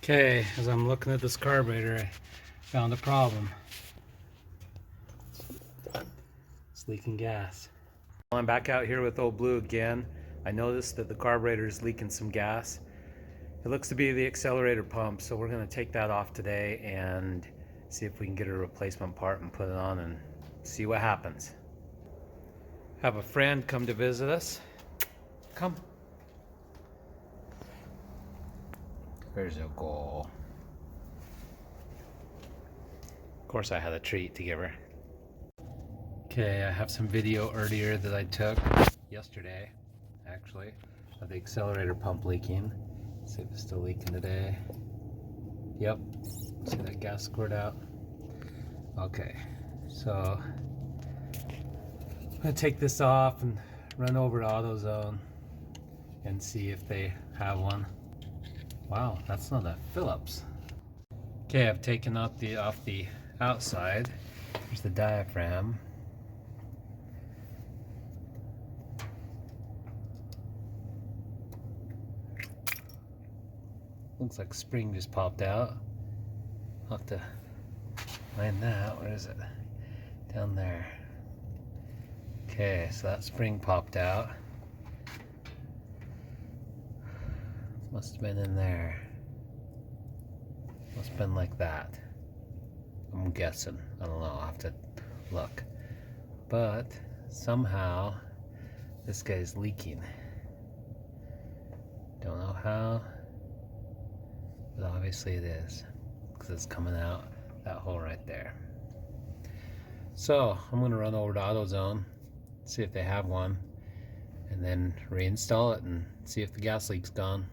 Okay, as I'm looking at this carburetor, I found a problem. It's leaking gas. I'm back out here with Old Blue again. I noticed that the carburetor is leaking some gas. It looks to be the accelerator pump, so we're going to take that off today and see if we can get a replacement part and put it on and see what happens. Have a friend come to visit us. Come. There's a goal. Of course I had a treat to give her. Okay, I have some video earlier that I took yesterday, actually, of the accelerator pump leaking. Let's see if it's still leaking today. Yep, see that gas squirt out? Okay, so I'm gonna take this off and run over to AutoZone and see if they have one. Wow, that's not a Phillips. Okay, I've taken off the outside. Here's the diaphragm. Looks like spring just popped out. I'll have to find that. Where is it? Down there. Okay, so that spring popped out. Must have been in there. Must have been like that. I'm guessing. I don't know. I'll have to look. But somehow this guy's leaking. Don't know how, but obviously it is, because it's coming out that hole right there. So I'm going to run over to AutoZone, see if they have one, and then reinstall it and see if the gas leak's gone.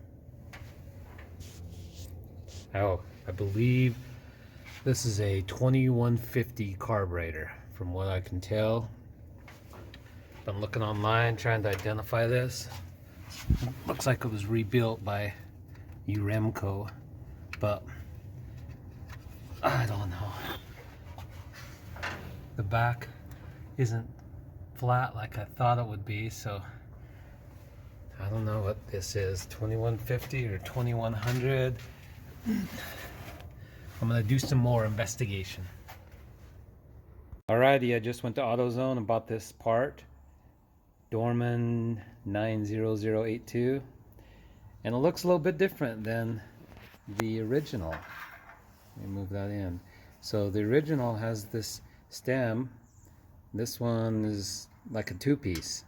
Oh, I believe this is a 2150 carburetor, from what I can tell. Been looking online trying to identify this. Looks like it was rebuilt by Uremco, but I don't know. The back isn't flat like I thought it would be, so I don't know what this is, 2150 or 2100. I'm gonna do some more investigation. Alrighty, I just went to AutoZone and bought this part, Dorman 90082, and it looks a little bit different than the original. Let me move that in. So the original has this stem. This one is like a two-piece.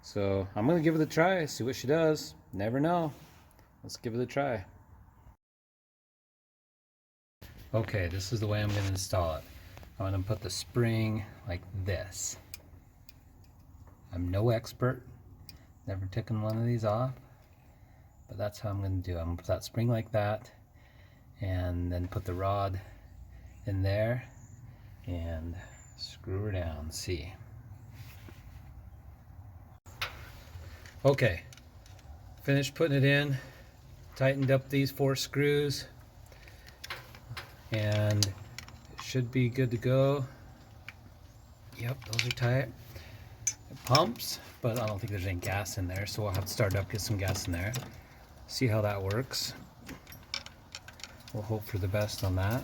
So I'm gonna give it a try, see what she does. Never know. Let's give it a try. Okay, this is the way I'm going to install it. I'm going to put the spring like this. I'm no expert, never taken one of these off, but that's how I'm going to do it. I'm going to put that spring like that, and then put the rod in there and screw her down. See. Okay, finished putting it in, tightened up these 4 screws, and it should be good to go. Yep, those are tight. It pumps, but I don't think there's any gas in there, so we'll have to start up, get some gas in there, see how that works. We'll hope for the best on that.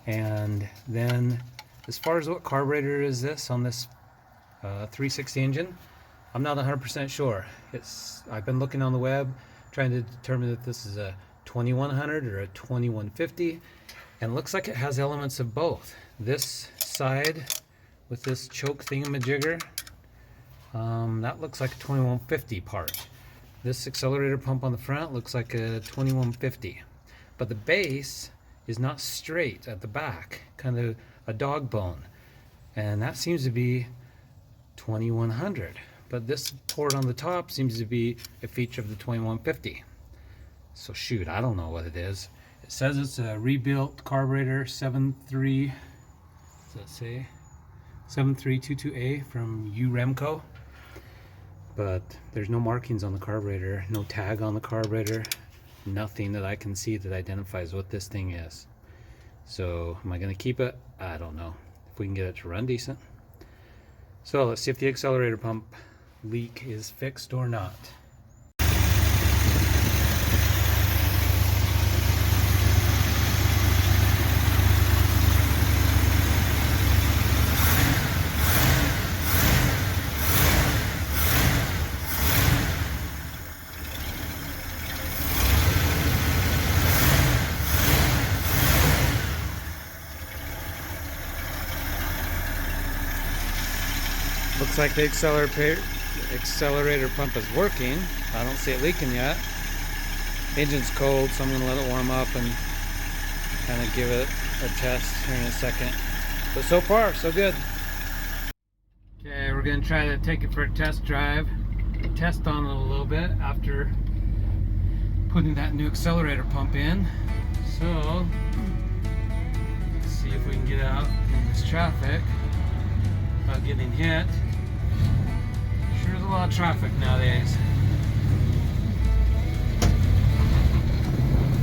And then as far as what carburetor is this on this 360 engine, I'm not 100% sure. I've been looking on the web trying to determine if this is a 2100 or a 2150, and it looks like it has elements of both. This side with this choke thingamajigger, that looks like a 2150 part. This accelerator pump on the front looks like a 2150, but the base is not straight at the back, kind of a dog bone, and that seems to be 2100, but this port on the top seems to be a feature of the 2150. So shoot, I don't know what it is. It says it's a rebuilt carburetor 73, does that say? 7322A from Uremco. But there's no markings on the carburetor, no tag on the carburetor, nothing that I can see that identifies what this thing is. So am I gonna keep it? I don't know. If we can get it to run decent. So let's see if the accelerator pump leak is fixed or not. Looks like the accelerator pump is working. I don't see it leaking yet. Engine's cold, so I'm going to let it warm up and kind of give it a test here in a second. But so far, so good. Okay, we're going to try to take it for a test drive. Test on it a little bit after putting that new accelerator pump in. So, let's see if we can get out in this traffic without getting hit. Sure is a lot of traffic nowadays.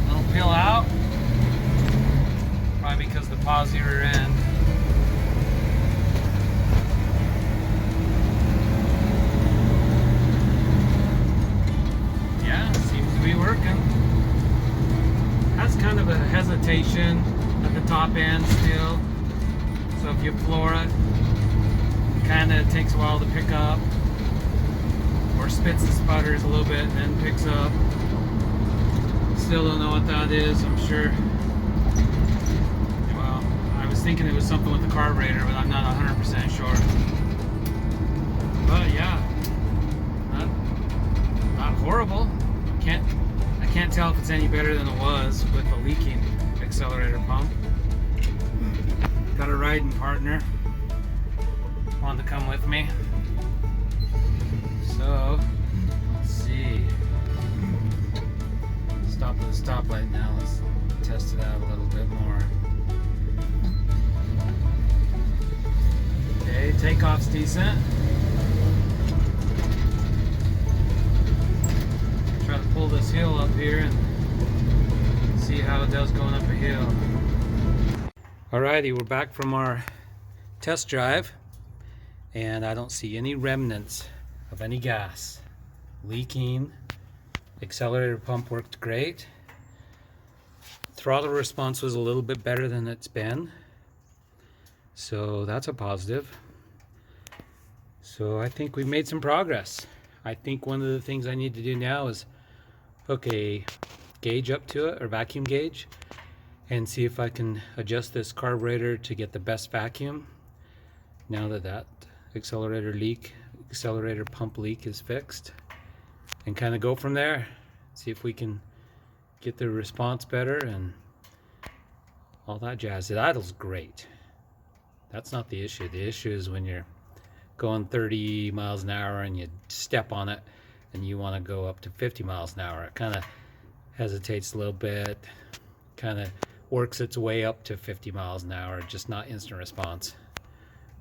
It'll peel out, probably because of the positive rear end. Yeah, seems to be working. Has kind of a hesitation at the top end still. So if you floor it, it kind of takes a while to pick up. Or spits and sputters a little bit and then picks up. Still don't know what that is, I'm sure. Well, I was thinking it was something with the carburetor, but I'm not 100% sure. But yeah, not horrible. I can't tell if it's any better than it was with the leaking accelerator pump. Got a riding partner. Wanted to come with me. So, let's see. Stop at the stoplight now. Let's test it out a little bit more. Okay, takeoff's decent. Try to pull this hill up here and see how it does going up a hill. Alrighty, we're back from our test drive, and I don't see any remnants of any gas leaking. Accelerator pump worked great. Throttle response was a little bit better than it's been, so that's a positive. So I think we've made some progress. I think one of the things I need to do now is hook a gauge up to it, or vacuum gauge, and see if I can adjust this carburetor to get the best vacuum now that that accelerator pump leak is fixed, and kind of go from there. See if we can get the response better and all that jazz. It idles great. That's not the issue. The issue is when you're going 30 miles an hour and you step on it and you want to go up to 50 miles an hour. It kind of hesitates a little bit, kind of works its way up to 50 miles an hour, just not instant response.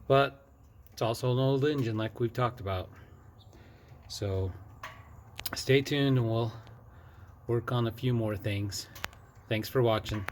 But it's also an old engine like we've talked about. So stay tuned and we'll work on a few more things. Thanks for watching.